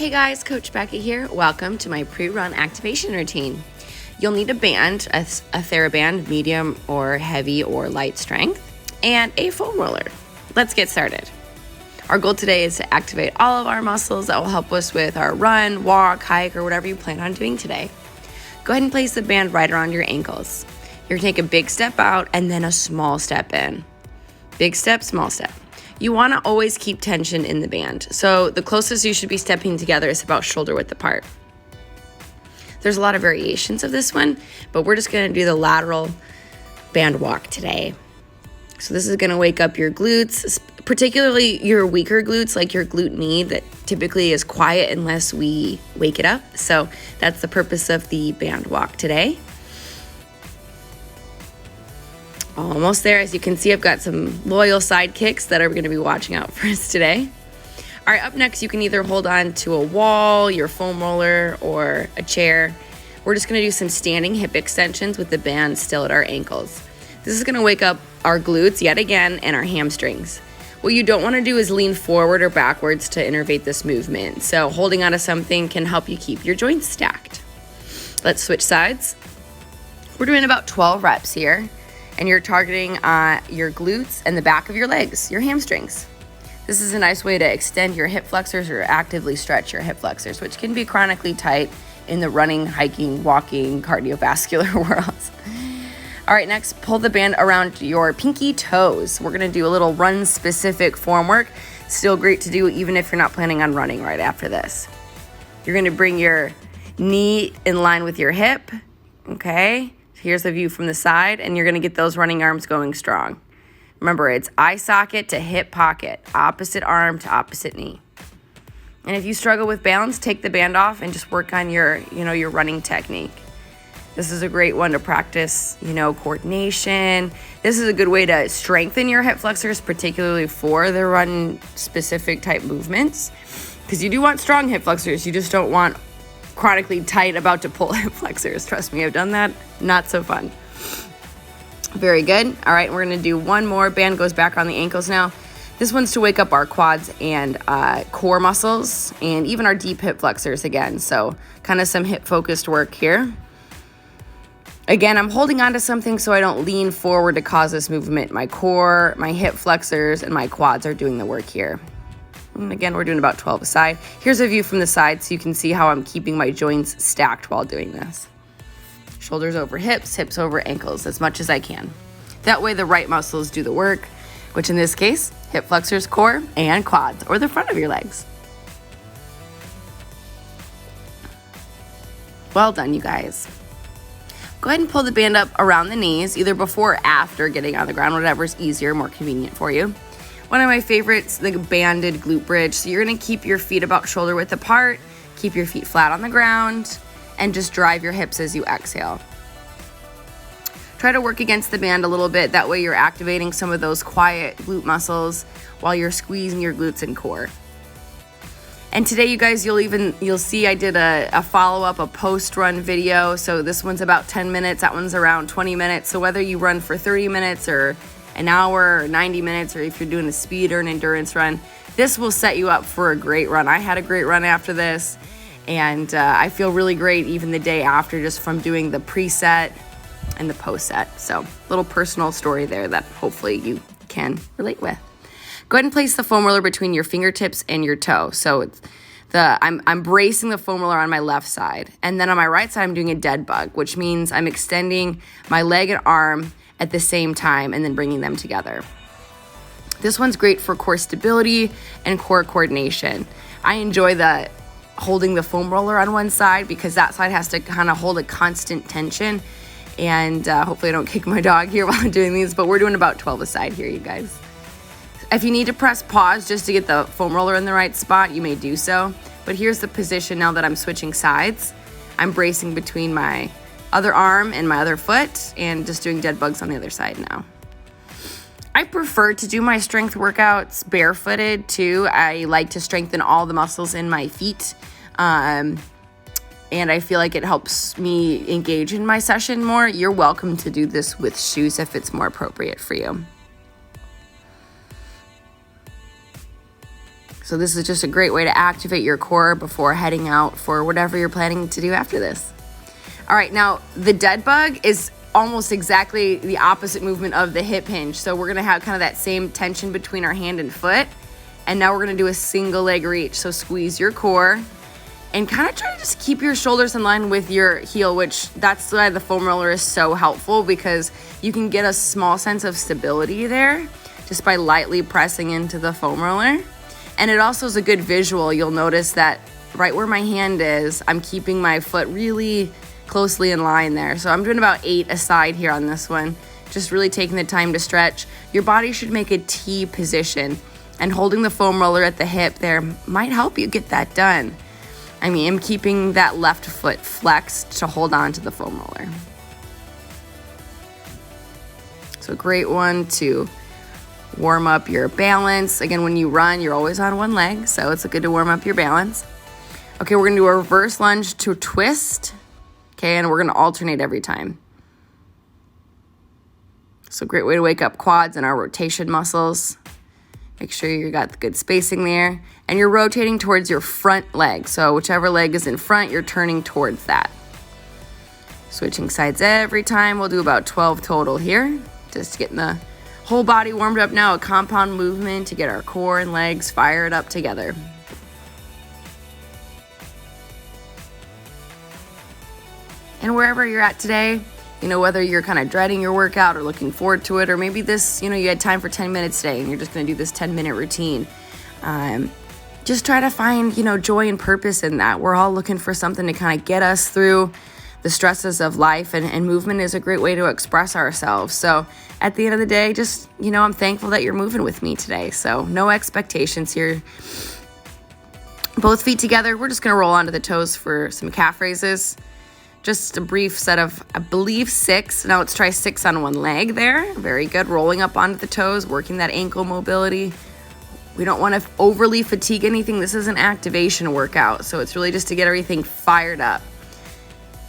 Hey guys, Coach Becky here. Welcome to my pre-run activation routine. You'll need a band, a TheraBand, medium or heavy or light strength, and a foam roller. Let's get started. Our goal today is to activate all of our muscles that will help us with our run, walk, hike, or whatever you plan on doing today. Go ahead and place the band right around your ankles. You're going to take a big step out and then a small step in. Big step, small step. You want to always keep tension in the band. So the closest you should be stepping together is about shoulder width apart. There's a lot of variations of this one, but we're just going to do the lateral band walk today. So this is going to wake up your glutes, particularly your weaker glutes, like your glute knee that typically is quiet unless we wake it up. So that's the purpose of the band walk today. Almost there. As you can see, I've got some loyal sidekicks that are going to be watching out for us today. All right, up next, you can either hold on to a wall, your foam roller, or a chair. We're just going to do some standing hip extensions with the band still at our ankles. This is going to wake up our glutes yet again and our hamstrings. What you don't want to do is lean forward or backwards to innervate this movement. So holding onto something can help you keep your joints stacked. Let's switch sides. We're doing about 12 reps here. And you're targeting your glutes and the back of your legs, your hamstrings. This is a nice way to extend your hip flexors or actively stretch your hip flexors, which can be chronically tight in the running, hiking, walking, cardiovascular worlds. All right, next, pull the band around your pinky toes. We're gonna do a little run-specific form work. Still great to do even if you're not planning on running right after this. You're gonna bring your knee in line with your hip, okay? Here's a view from the side, and you're going to get those running arms going strong. Remember, it's eye socket to hip pocket, opposite arm to opposite knee. And if you struggle with balance, take the band off and just work on your running technique. This is a great one to practice, coordination. This is a good way to strengthen your hip flexors, particularly for the run-specific type movements, because you do want strong hip flexors. You just don't want chronically tight about to pull hip flexors. Trust me, I've done that. Not so fun. Very good. All right, we're going to do one more. Band goes back on the ankles now. This one's to wake up our quads and core muscles and even our deep hip flexors again. So kind of some hip focused work here. Again, I'm holding on to something so I don't lean forward to cause this movement. My core, my hip flexors, and my quads are doing the work here. And again, we're doing about 12 a side. Here's a view from the side so you can see how I'm keeping my joints stacked while doing this. Shoulders over hips, hips over ankles as much as I can. That way the right muscles do the work, which in this case, hip flexors, core, and quads, or the front of your legs. Well done, you guys. Go ahead and pull the band up around the knees, either before or after getting on the ground, whatever's easier, more convenient for you. One of my favorites, the banded glute bridge. So you're gonna keep your feet about shoulder width apart, keep your feet flat on the ground, and just drive your hips as you exhale. Try to work against the band a little bit. That way you're activating some of those quiet glute muscles while you're squeezing your glutes and core. And today, you guys, you'll see I did a follow-up, a post-run video. So this one's about 10 minutes, that one's around 20 minutes. So whether you run for 30 minutes or an hour or 90 minutes, or if you're doing a speed or an endurance run, this will set you up for a great run. I had a great run after this, and I feel really great even the day after just from doing the preset and the post set. So little personal story there that hopefully you can relate with. Go ahead and place the foam roller between your fingertips and your toe. So it's I'm bracing the foam roller on my left side, and then on my right side I'm doing a dead bug, which means I'm extending my leg and arm at the same time and then bringing them together. This one's great for core stability and core coordination. I enjoy holding the foam roller on one side because that side has to kind of hold a constant tension, and hopefully I don't kick my dog here while I'm doing these, but we're doing about 12 a side here, you guys. If you need to press pause just to get the foam roller in the right spot, you may do so, but here's the position now that I'm switching sides. I'm bracing between my other arm and my other foot and just doing dead bugs on the other side now. I prefer to do my strength workouts barefooted too. I like to strengthen all the muscles in my feet. And I feel like it helps me engage in my session more. You're welcome to do this with shoes if it's more appropriate for you. So this is just a great way to activate your core before heading out for whatever you're planning to do after this. All right, now the dead bug is almost exactly the opposite movement of the hip hinge. So we're gonna have kind of that same tension between our hand and foot. And now we're gonna do a single leg reach. So squeeze your core and kind of try to just keep your shoulders in line with your heel, which that's why the foam roller is so helpful, because you can get a small sense of stability there just by lightly pressing into the foam roller. And it also is a good visual. You'll notice that right where my hand is, I'm keeping my foot really closely in line there. So I'm doing about 8 aside here on this one, just really taking the time to stretch. Your body should make a T position, and holding the foam roller at the hip there might help you get that done. I mean, I'm keeping that left foot flexed to hold on to the foam roller. So great one to warm up your balance. Again, when you run, you're always on one leg, so it's good to warm up your balance. Okay, we're gonna do a reverse lunge to twist. Okay, and we're gonna alternate every time. So great way to wake up quads and our rotation muscles. Make sure you got the good spacing there. And you're rotating towards your front leg. So whichever leg is in front, you're turning towards that. Switching sides every time. We'll do about 12 total here. Just getting the whole body warmed up now. A compound movement to get our core and legs fired up together. And wherever you're at today, you know, whether you're kind of dreading your workout or looking forward to it, or maybe this, you know, you had time for 10 minutes today and you're just going to do this 10-minute routine. Just try to find, you know, joy and purpose in that. We're all looking for something to kind of get us through the stresses of life, and movement is a great way to express ourselves. So at the end of the day, just, you know, I'm thankful that you're moving with me today. So no expectations here. Both feet together. We're just going to roll onto the toes for some calf raises. Just a brief set of, I believe, 6. Now let's try 6 on one leg there. Very good. Rolling up onto the toes, working that ankle mobility. We don't want to overly fatigue anything. This is an activation workout, so it's really just to get everything fired up.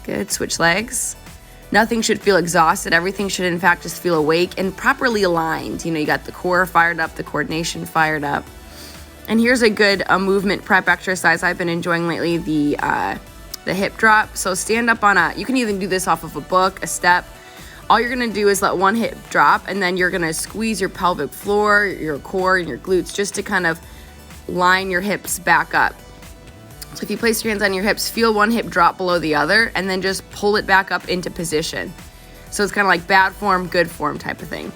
Good. Switch legs. Nothing should feel exhausted. Everything should, in fact, just feel awake and properly aligned. You know, you got the core fired up, the coordination fired up. And here's a good movement prep exercise I've been enjoying lately, the hip drop. So stand up on you can even do this off of a book, a step. All you're gonna do is let one hip drop, and then you're gonna squeeze your pelvic floor, your core, and your glutes just to kind of line your hips back up. So if you place your hands on your hips, feel one hip drop below the other, and then just pull it back up into position. So it's kind of like bad form, good form type of thing.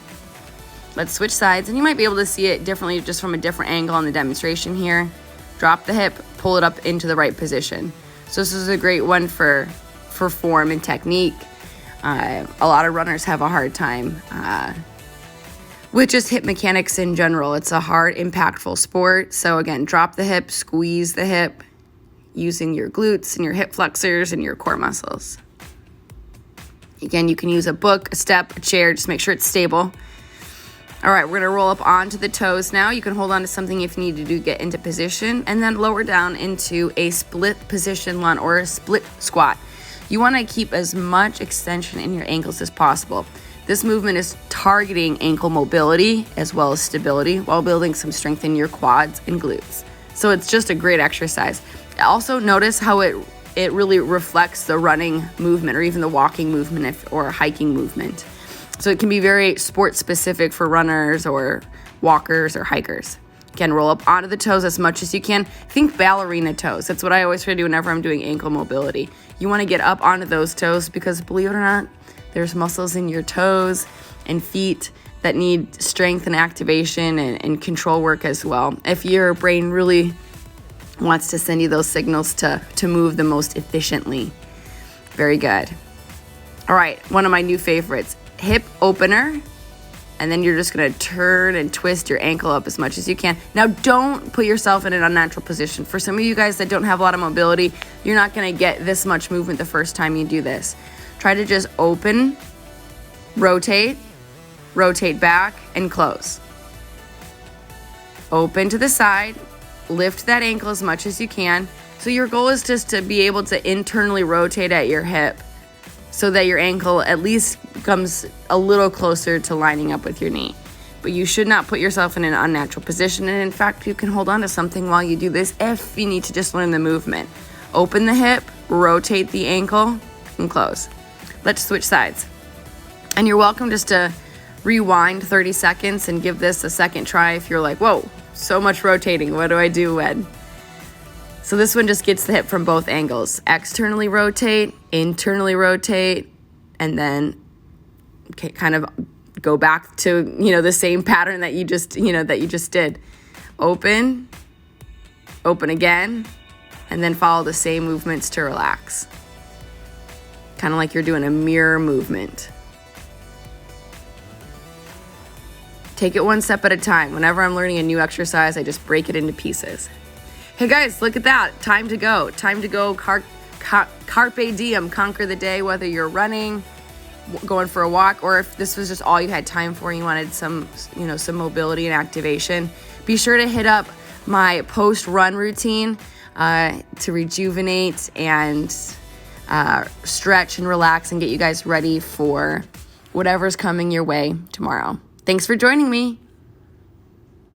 Let's switch sides, and you might be able to see it differently just from a different angle on the demonstration here. Drop the hip, pull it up into the right position. So this is a great one for form and technique. A lot of runners have a hard time with just hip mechanics in general. It's a hard, impactful sport. So again, drop the hip, squeeze the hip, using your glutes and your hip flexors and your core muscles. Again, you can use a book, a step, a chair, just make sure it's stable. All right, we're gonna roll up onto the toes now. You can hold on to something if you need to get into position, and then lower down into a split position lunge or a split squat. You wanna keep as much extension in your ankles as possible. This movement is targeting ankle mobility as well as stability while building some strength in your quads and glutes. So it's just a great exercise. Also notice how it really reflects the running movement or even the walking movement or hiking movement. So it can be very sport specific for runners or walkers or hikers. Again, roll up onto the toes as much as you can. Think ballerina toes. That's what I always try to do whenever I'm doing ankle mobility. You want to get up onto those toes because, believe it or not, there's muscles in your toes and feet that need strength and activation and control work as well. If your brain really wants to send you those signals to move the most efficiently. Very good. All right, one of my new favorites, hip opener. And then you're just gonna turn and twist your ankle up as much as you can. Now, don't put yourself in an unnatural position. For some of you guys that don't have a lot of mobility, you're not gonna get this much movement the first time you do this. Try to just open, rotate back, and close. Open to the side, lift that ankle as much as you can. So your goal is just to be able to internally rotate at your hip so that your ankle at least comes a little closer to lining up with your knee. but you should not put yourself in an unnatural position. And in fact, you can hold on to something while you do this if you need to just learn the movement. Open the hip, rotate the ankle, and close. Let's switch sides. And you're welcome just to rewind 30 seconds and give this a second try if you're like, whoa, so much rotating. What do I do when? So this one just gets the hip from both angles. Externally rotate, internally rotate, and then kind of go back to, the same pattern that you just did. Open again, and then follow the same movements to relax. Kind of like you're doing a mirror movement. Take it one step at a time. Whenever I'm learning a new exercise, I just break it into pieces. Hey guys, look at that. Time to go. Time to go. Carpe diem. Conquer the day, whether you're running, going for a walk, or if this was just all you had time for and you wanted some mobility and activation. Be sure to hit up my post-run routine to rejuvenate and stretch and relax and get you guys ready for whatever's coming your way tomorrow. Thanks for joining me.